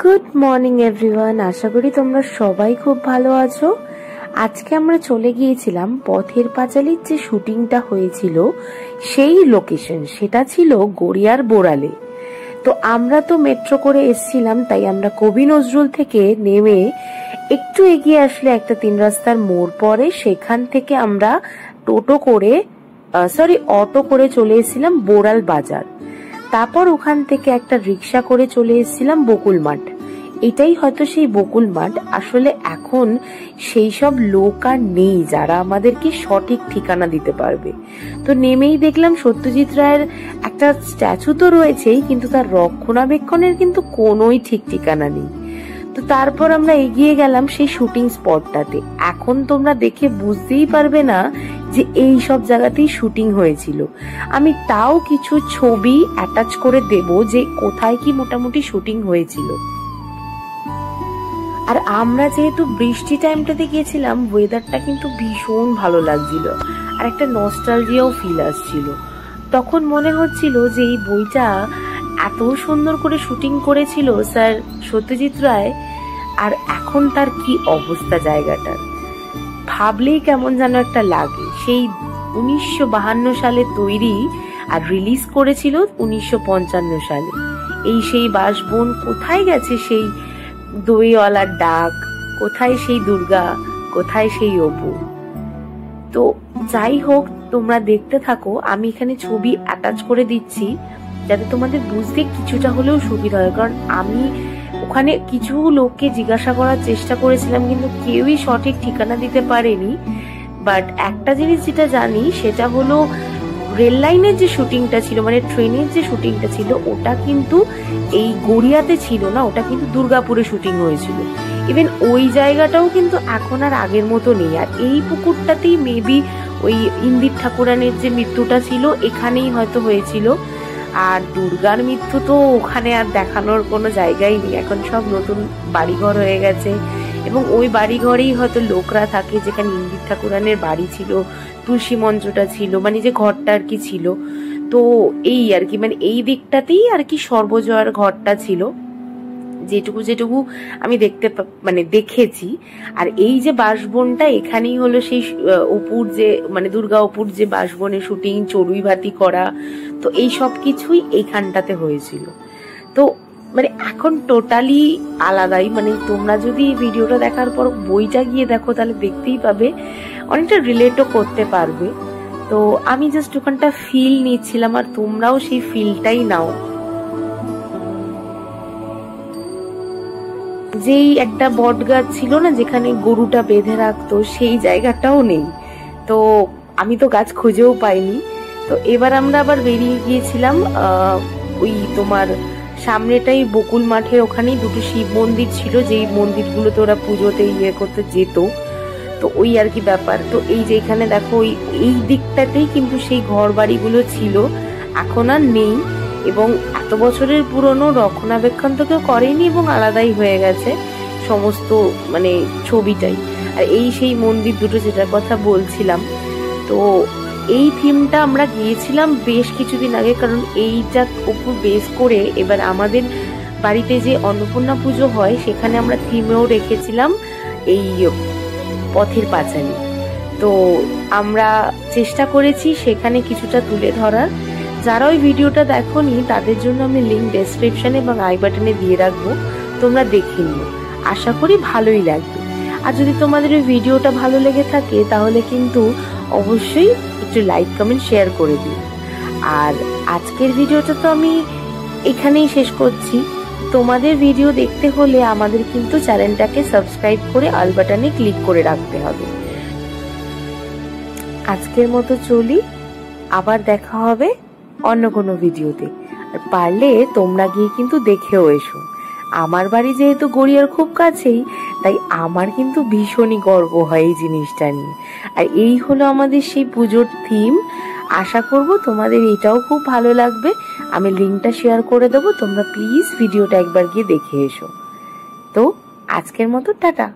Good morning everyone, আশা করি তোমরা সবাই খুব ভালো আছো। আজকে আমরা চলে গিয়েছিলাম পথের পাঁচালীর যে শুটিংটা হয়েছিল সেই লোকেশন, সেটা ছিল গড়িয়ার বোড়ালে। তো আমরা তো মেট্রো করে এসছিলাম, তাই আমরা কবি নজরুল থেকে নেমে একটু এগিয়ে আসলে একটা 3 রাস্তার মোড় পড়ে, সেখান থেকে আমরা অটো করে চলে এসেছিলাম বোড়াল বাজার। তারপর ওখান থেকে একটা রিক্সা করে চলে এসেছিলাম বকুল মাঠ। এটাই হয়তো সেই বকুল মাঠ। আসলে এখন সেই সব লোক আর নেই যারা আমাদেরকে সঠিক ঠিকানা দিতে পারবে। তো নেমেই দেখলাম সত্যজিৎ রায়ের একটা স্ট্যাচু তো রয়েছেই, কিন্তু তার রক্ষণাবেক্ষণের কিন্তু কোনোই ঠিক ঠিকানা নেই। তো তারপর আমরা এগিয়ে গেলাম সেই শুটিং স্পটটাতে। এখন তোমরা দেখে বুঝতেই পারবে না যে এই সব জায়গাতেই শুটিং হয়েছিল। আমি তাও কিছু ছবি অ্যাটাচ করে দেব যে কোথায় কি মোটামুটি শুটিং হয়েছিল। আর আমরা যেহেতু বৃষ্টি টাইমটাতে গিয়েছিলাম, ওয়েদারটা কিন্তু ভীষণ ভালো লাগছিল আর একটা নস্টালজিয়াও ফিল আসছিল। তখন মনে হচ্ছিল যে এই বইটা এত সুন্দর করে শুটিং করেছিল স্যার সত্যজিৎ রায়, আর এখন তার কি অবস্থা জায়গাটার, ভাবলেই কেমন যেন একটা লাগে। সেই 1952 সালে তৈরি আর রিলিজ করেছিল 1955 সালে। এই সেই বাসবন, কোথায় গেছে সেই দইওয়ালার ডাক, কোথায় সেই দুর্গা, কোথায় সেই অপু। তো যাই হোক, তোমরা দেখতে থাকো। আমি এখানে ছবি অ্যাটাচ করে দিচ্ছি যাতে তোমাদের বুঝতে কিছুটা হলেও সুবিধা হয়, কারণ আমি ওখানে কিছু লোককে জিজ্ঞাসা করার চেষ্টা করেছিলাম, কিন্তু কেউই সঠিক ঠিকানা দিতে পারেনি। বাট একটা জিনিস যেটা জানি সেটা হলো রেল লাইনের যে শুটিংটা ছিল, মানে ট্রেনের যে শুটিংটা ছিল, ওটা কিন্তু এই গড়িয়াতে ছিল না, ওটা কিন্তু দুর্গাপুরে শুটিং হয়েছিল। ইভেন ওই জায়গাটাও কিন্তু এখন আর আগের মতো নেই। আর এই পুকুরটাতেই মেবি ওই ইন্দির ঠাকুরানের যে মৃত্যুটা ছিল এখানেই হয়তো হয়েছিল। আর দুর্গার মৃত্যু তো ওখানে আর দেখানোর কোনো জায়গাই নেই, এখন সব নতুন বাড়িঘর হয়ে গেছে এবং ওই বাড়িঘরেই হয়তো লোকরা থাকে যেখানে ইন্দির ঠাকুরানের বাড়ি ছিল, তুলসী মঞ্চটা ছিল, মানে যে ঘরটা আর কি ছিল। তো এই আর কি, মানে এই দিকটাতেই আর কি সর্বজয়ার ঘরটা ছিল, যেটুকু আমি দেখেছি। আর এই যে বাসবনটা, এখানেই হলো সেই অপুর যে, মানে দুর্গা অপুর যে বাসবনে শুটিং, চড়ুই ভাতি করা, তো এই সব কিছুই এইখানটাতে হয়েছিল। তো মানে এখন টোটালি আলাদাই। মানে তোমরা যদি ভিডিওটা দেখার পর বইটা গিয়ে দেখো তাহলে দেখতেই পাবে, অনেকটা রিলেটও করতে পারবে। তো আমি জাস্ট ওখানটা ফিল নিচ্ছিলাম, আর তোমরাও সেই ফিলটাই নাও। যেই একটা বট গাছ ছিল না যেখানে গরুটা বেঁধে রাখতো, সেই জায়গাটাও নেই। তো আমি তো গাছ খুঁজেও পাইনি। তো এবার আমরা আবার বেরিয়ে গিয়েছিলাম ওই তোমার সামনেটাই বকুল মাঠে, ওখানেই দুটো শিব মন্দির ছিল, যেই মন্দিরগুলোতে ওরা পুজোতে ইয়ে করতে যেত। তো ওই আর কি ব্যাপার। তো এই যে এখানে দেখো এই দিকটাতেই কিন্তু সেই ঘর বাড়িগুলো ছিল, এখন আর নেই। এবং এত বছরের পুরনো, রক্ষণাবেক্ষণ তো কেউ করেনি এবং আলাদাই হয়ে গেছে সমস্ত মানে ছবিটাই। আর এই সেই মন্দির দুটো যেটার কথা বলছিলাম। তো এই থিমটা আমরা গিয়েছিলাম বেশ কিছুদিন আগে, কারণ এইটা উপর বেস করে এবার আমাদের বাড়িতে যে অন্নপূর্ণা পুজো হয় সেখানে আমরা থিমেও রেখেছিলাম এই পথের পাঁচালী। তো আমরা চেষ্টা করেছি সেখানে কিছুটা তুলে ধরার। যারা ওই ভিডিওটা দেখোনি তাদের জন্য আমি লিঙ্ক ডেসক্রিপশনে এবং আই বাটনে দিয়ে রাখবো, তোমরা দেখে নিও, আশা করি ভালোই লাগবে। আর যদি তোমাদের ওই ভিডিওটা ভালো লেগে থাকে তাহলে কিন্তু অবশ্যই একটু লাইক কমেন্ট শেয়ার করে দিও। আর আজকের ভিডিওটা তো আমি এখানেই শেষ করছি। তোমাদের ভিডিও দেখতে হলে আমাদের কিন্তু চ্যানেলটাকে সাবস্ক্রাইব করে অল বাটনে ক্লিক করে রাখতে হবে। আজকের মতো চলি, আবার দেখা হবে অন্য কোনো ভিডিওতে। আর পারলে তোমরা গিয়ে কিন্তু দেখেও এসো। আমার বাড়ি যেহেতু গড়িয়ার খুব কাছেই, তাই আমার কিন্তু ভীষণই গর্ব হয় এই জিনিসটা নিয়ে। আর এই হলো আমাদের সেই পুজোর থিম। আশা করব তোমাদের এটাও খুব ভালো লাগবে। আমি লিঙ্কটা শেয়ার করে দেবো, তোমরা প্লিজ ভিডিওটা একবার গিয়ে দেখে এসো। তো আজকের মতো টাটা।